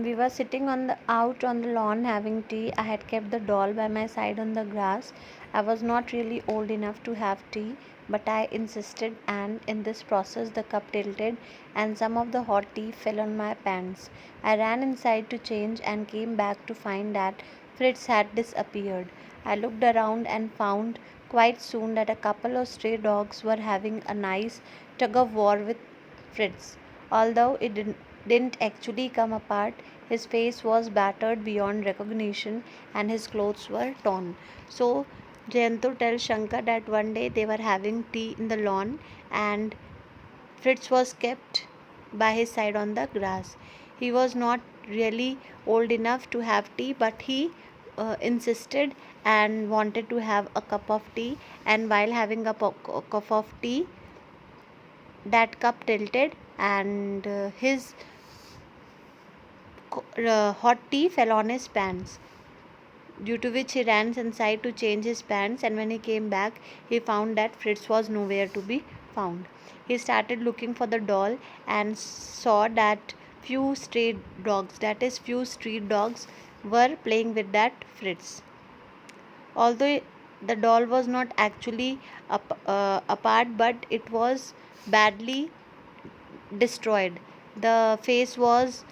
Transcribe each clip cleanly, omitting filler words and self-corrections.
We were sitting out on the lawn having tea. I had kept the doll by my side on the grass. I was not really old enough to have tea, but I insisted, and in this process, the cup tilted and some of the hot tea fell on my pants. I ran inside to change and came back to find that Fritz had disappeared. I looked around and found quite soon that a couple of stray dogs were having a nice tug of war with Fritz. Although it didn't actually come apart, his face was battered beyond recognition and his clothes were torn. So Jayantu tells Shankar that one day they were having tea in the lawn and Fritz was kept by his side on the grass. He was not really old enough to have tea, but he insisted and wanted to have a cup of tea. And while having a cup of tea, that cup tilted and his hot tea fell on his pants, due to which he ran inside to change his pants, and when he came back he found that Fritz was nowhere to be found. He started looking for the doll and saw that few street dogs were playing with that Fritz. Although the doll was not actually apart, but it was badly destroyed. The face was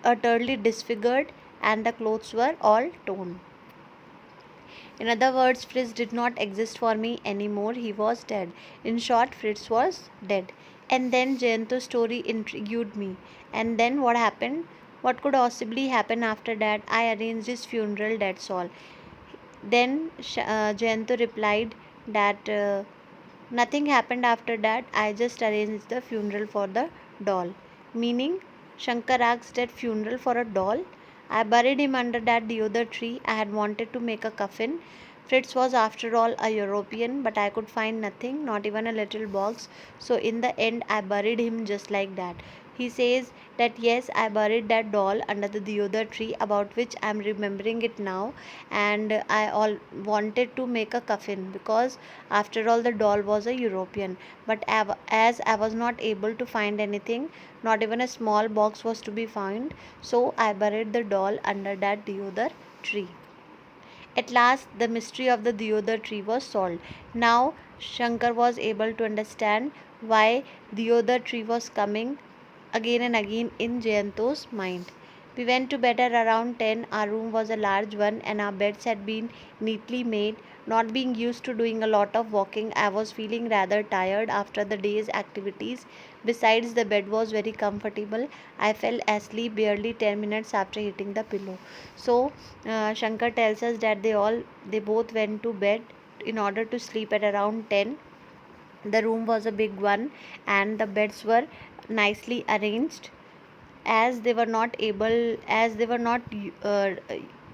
utterly disfigured and the clothes were all torn. In other words, Fritz did not exist for me anymore. He was dead. In short, Fritz was dead. And then Jayanto's story intrigued me. And then what happened? What could possibly happen after that? I arranged his funeral, that's all. Then Jayanto replied that nothing happened after that. I just arranged the funeral for the doll. Meaning, Shankar asked that funeral for a doll. I buried him under that deodar tree. I had wanted to make a coffin. Fritz was, after all, a European, but I could find nothing, not even a little box. So, in the end, I buried him just like that. He says that yes, I buried that doll under the deodar tree, about which I am remembering it now, and I all wanted to make a coffin because, after all, the doll was a European. But as I was not able to find anything, not even a small box was to be found, so I buried the doll under that deodar tree. At last, the mystery of the deodar tree was solved. Now, Shankar was able to understand why deodar tree was coming again and again in Jayanto's mind. We went to bed at around 10. Our room was a large one and our beds had been neatly made. Not being used to doing a lot of walking, I was feeling rather tired after the day's activities. Besides, the bed was very comfortable. I fell asleep barely 10 minutes after hitting the pillow. So, Shankar tells us that they both went to bed in order to sleep at around 10. The room was a big one and the beds were nicely arranged. As they were not uh,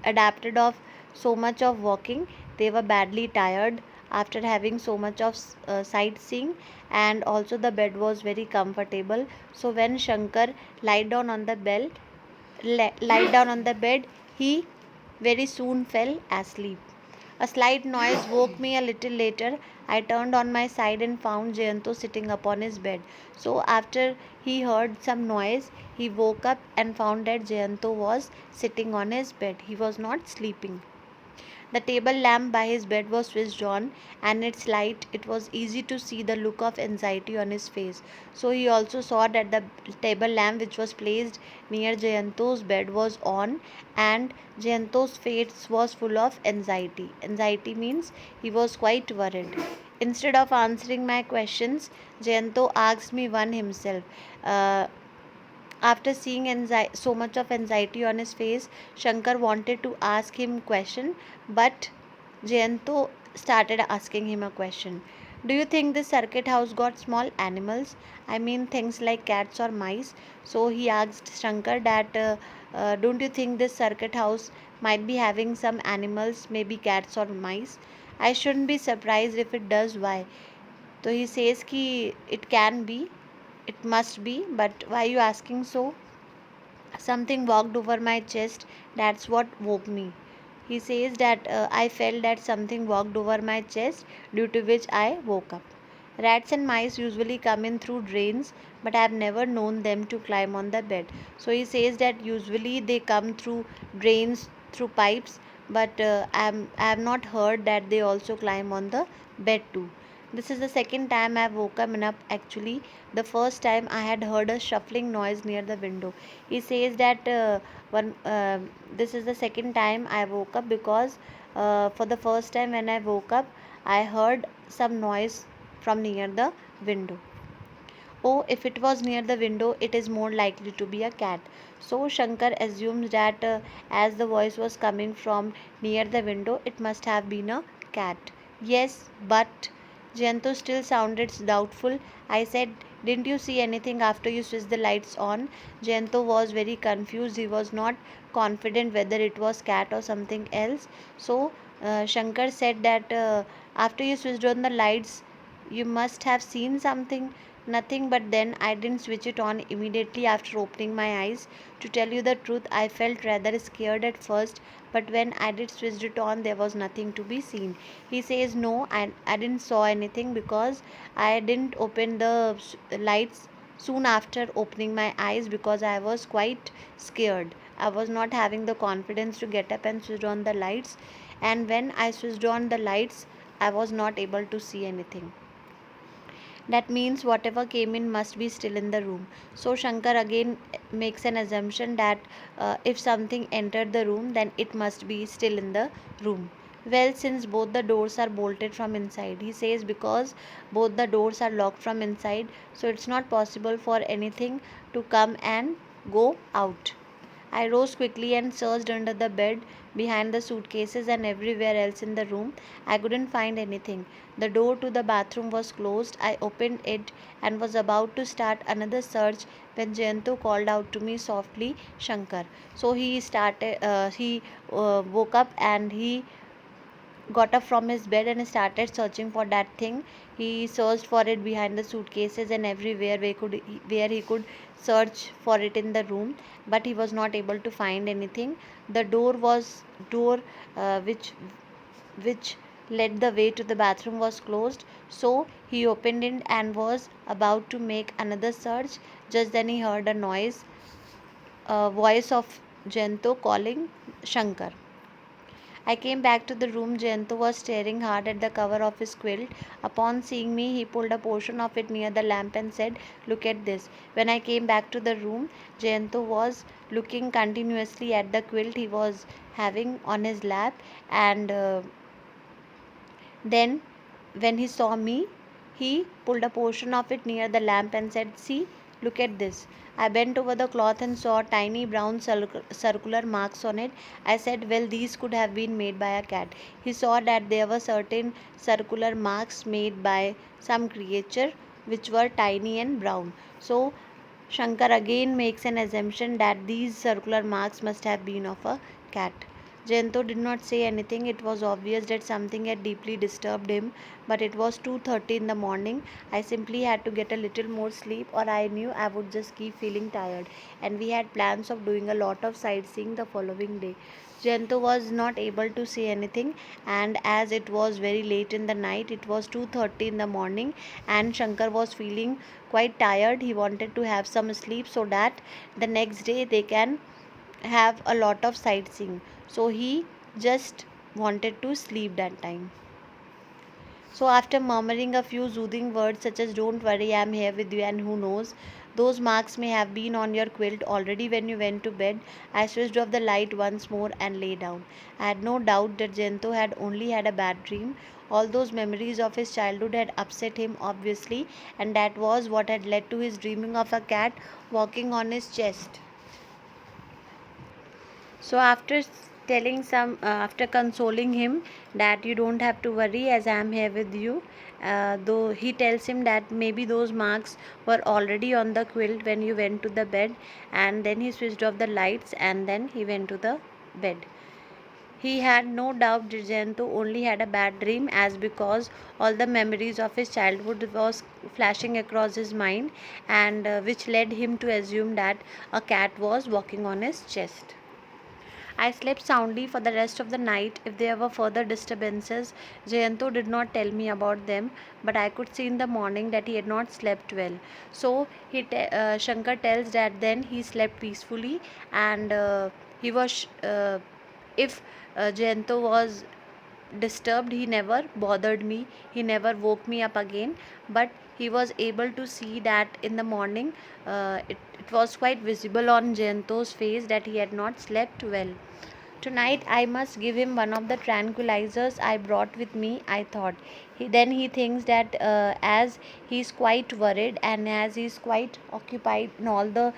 adapted of so much of walking, they were badly tired after having so much of sightseeing, and also the bed was very comfortable. So when Shankar lied down on the lied down on the bed, he very soon fell asleep. A slight noise woke me a little later. I turned on my side and found Jayanto sitting upon his bed. So, after he heard some noise, he woke up and found that Jayanto was sitting on his bed. He was not sleeping. The table lamp by his bed was switched on, and its light it was easy to see the look of anxiety on his face. So he also saw that the table lamp which was placed near Jayanto's bed was on, and Jayanto's face was full of anxiety. Anxiety means he was quite worried. Instead of answering my questions, Jayanto asked me one himself. Uh, After seeing so much of anxiety on his face, Shankar wanted to ask him question, but Jayanto started asking him a question. Do you think this circuit house got small animals? I mean things like cats or mice. So he asked Shankar that don't you think this circuit house might be having some animals, maybe cats or mice? I shouldn't be surprised if it does. Why? So he says ki it can be, it must be, but why are you asking so? Something walked over my chest, that's what woke me. He says that I felt that something walked over my chest, due to which I woke up. Rats and mice usually come in through drains, but I have never known them to climb on the bed. So he says that usually they come through drains, through pipes, but I have not heard that they also climb on the bed too. This is the second time I have woken up actually. The first time I had heard a shuffling noise near the window. He says that one this is the second time I woke up because for the first time when I woke up, I heard some noise from near the window. Oh, if it was near the window, it is more likely to be a cat. So Shankar assumes that as the voice was coming from near the window, it must have been a cat. Yes, but Jayanto still sounded doubtful. I said, didn't you see anything after you switched the lights on? Jayanto was very confused. He was not confident whether it was cat or something else. So Shankar said that after you switched on the lights, you must have seen something. Nothing, but then I didn't switch it on immediately after opening my eyes. To tell you the truth, I felt rather scared at first, but when I did switch it on, there was nothing to be seen. He says, no, I didn't saw anything because I didn't open the lights soon after opening my eyes because I was quite scared. I was not having the confidence to get up and switch on the lights, and when I switched on the lights, I was not able to see anything. That means whatever came in must be still in the room. So Shankar again makes an assumption that if something entered the room, then it must be still in the room. Well, since both the doors are bolted from inside, he says, because both the doors are locked from inside, so it's not possible for anything to come and go out. I rose quickly and searched under the bed, behind the suitcases, and everywhere else in the room. I couldn't find anything. The door to the bathroom was closed. I opened it and was about to start another search when Jayanto called out to me softly, Shankar. So he woke up and he got up from his bed and started searching for that thing. He searched for it behind the suitcases and everywhere where he could search for it in the room, but he was not able to find anything. The door which led the way to the bathroom was closed, so he opened it and was about to make another search. Just then he heard a noise, a voice of Jento calling Shankar. I came back to the room. Jayanto was staring hard at the cover of his quilt. Upon seeing me, he pulled a portion of it near the lamp and said, look at this. When I came back to the room, Jayanto was looking continuously at the quilt he was having on his lap, and then, when he saw me, he pulled a portion of it near the lamp and said, see, look at this. I bent over the cloth and saw tiny brown circular marks on it. I said, well, these could have been made by a cat. He saw that there were certain circular marks made by some creature which were tiny and brown. So, Shankar again makes an assumption that these circular marks must have been of a cat. Jayanto did not say anything. It was obvious that something had deeply disturbed him, but it was 2:30 in the morning. I simply had to get a little more sleep, or I knew I would just keep feeling tired. And we had plans of doing a lot of sightseeing the following day. Jayanto was not able to say anything, and as it was very late in the night, it was 2:30 in the morning, and Shankar was feeling quite tired. He wanted to have some sleep so that the next day they can have a lot of sightseeing. So he just wanted to sleep that time. So after murmuring a few soothing words such as don't worry, I am here with you, and who knows, those marks may have been on your quilt already when you went to bed, I switched off the light once more and lay down. I had no doubt that Jento had only had a bad dream. All those memories of his childhood had upset him obviously, and that was what had led to his dreaming of a cat walking on his chest. So after consoling him that you don't have to worry as I am here with you, though he tells him that maybe those marks were already on the quilt when you went to the bed, and then he switched off the lights and then he went to the bed. He had no doubt Jayanto only had a bad dream, as because all the memories of his childhood was flashing across his mind, and which led him to assume that a cat was walking on his chest. I slept soundly for the rest of the night. If there were further disturbances, Jayanto did not tell me about them, but I could see in the morning that he had not slept well. So Shankar tells that then he slept peacefully, and he was if Jayanto was disturbed, he never bothered me, he never woke me up again, but he was able to see that in the morning it was quite visible on Jayanto's face that he had not slept well. Tonight I must give him one of the tranquilizers I brought with me, I thought. Then he thinks that as he's quite worried and as he's quite occupied in all the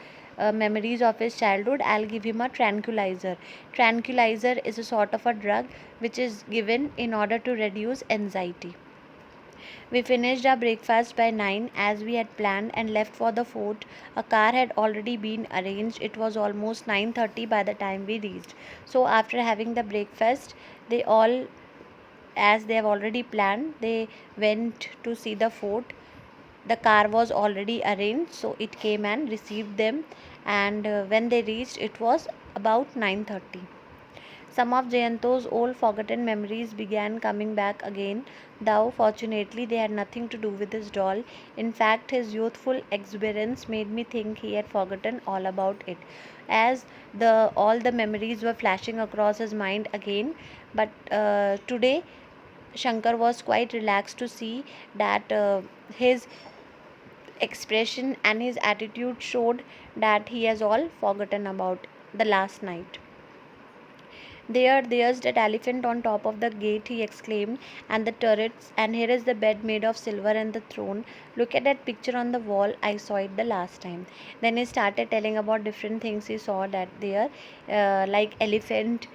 memories of his childhood, I'll give him a tranquilizer. Tranquilizer is a sort of a drug which is given in order to reduce anxiety. We finished our breakfast by 9 as we had planned and left for the fort. A car had already been arranged. It was almost 9:30 by the time we reached. So after having the breakfast, they all, as they have already planned, they went to see the fort. The car was already arranged, so it came and received them, and when they reached it was about 9:30. Some of Jayanto's old forgotten memories began coming back again, though fortunately they had nothing to do with his doll. In fact, his youthful exuberance made me think he had forgotten all about it, as the all the memories were flashing across his mind again. But today Shankar was quite relaxed to see that his expression and his attitude showed that he has all forgotten about the last night. There's that elephant on top of the gate, he exclaimed, and the turrets, and here is the bed made of silver and the throne. Look at that picture on the wall, I saw it the last time. Then he started telling about different things he saw that there, like elephant,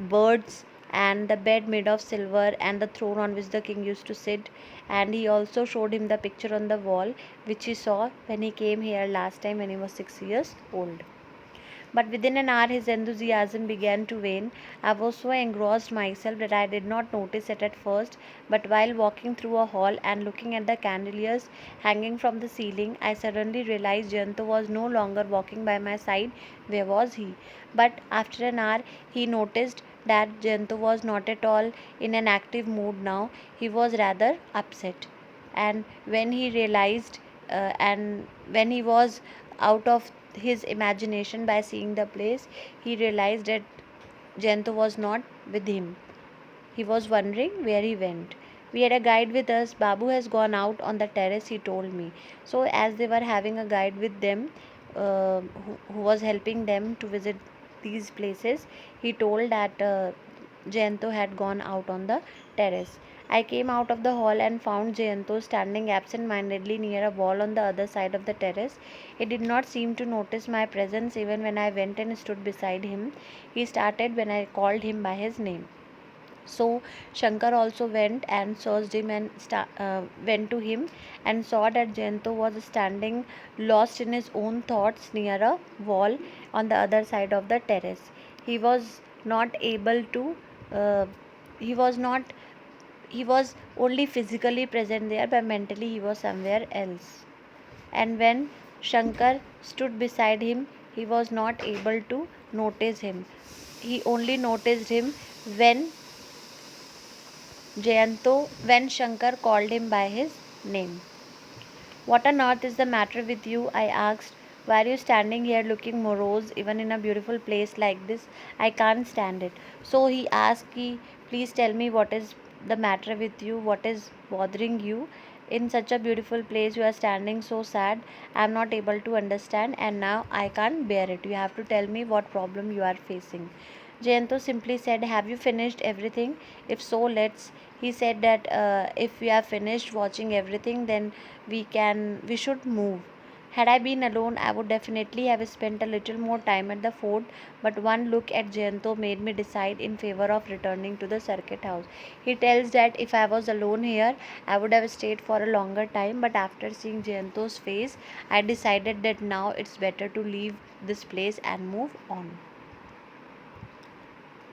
birds, and the bed made of silver, and the throne on which the king used to sit. And he also showed him the picture on the wall, which he saw when he came here last time when he was 6 years old. But within an hour his enthusiasm began to wane. I was so engrossed myself that I did not notice it at first, but while walking through a hall and looking at the chandeliers hanging from the ceiling, I suddenly realized Jayanto was no longer walking by my side. Where was he? But after an hour he noticed that Jayanto was not at all in an active mood now. He was rather upset. And when he realized, and when he was out of his imagination by seeing the place, he realized that Jayanto was not with him. He was wondering where he went. We had a guide with us. Babu has gone out on the terrace, he told me. So, as they were having a guide with them, who was helping them to visit these places, he told that Jayanto had gone out on the terrace. I came out of the hall and found Jayanto standing absent-mindedly near a wall on the other side of the terrace. He did not seem to notice my presence even when I went and stood beside him. He started when I called him by his name. So Shankar also went and searched him and went to him and saw that Jayanto was standing lost in his own thoughts near a wall on the other side of the terrace. He was not able to, uh, he was not, he was only physically present there, but mentally he was somewhere else. And when Shankar stood beside him, he was not able to notice him. He only noticed him when when Shankar called him by his name. What on earth is the matter with you? I asked. Why are you standing here looking morose even in a beautiful place like this? I can't stand it. So he asked, please tell me what is the matter with you? What is bothering you? In such a beautiful place, you are standing so sad. I am not able to understand, and now I can't bear it. You have to tell me what problem you are facing. Jayanto simply said, have you finished everything? If so, let's. He said that if we have finished watching everything, then we should move. Had I been alone, I would definitely have spent a little more time at the fort, but one look at Jayanto made me decide in favor of returning to the circuit house. He tells that if I was alone here, I would have stayed for a longer time, but after seeing Jayanto's face, I decided that now it's better to leave this place and move on.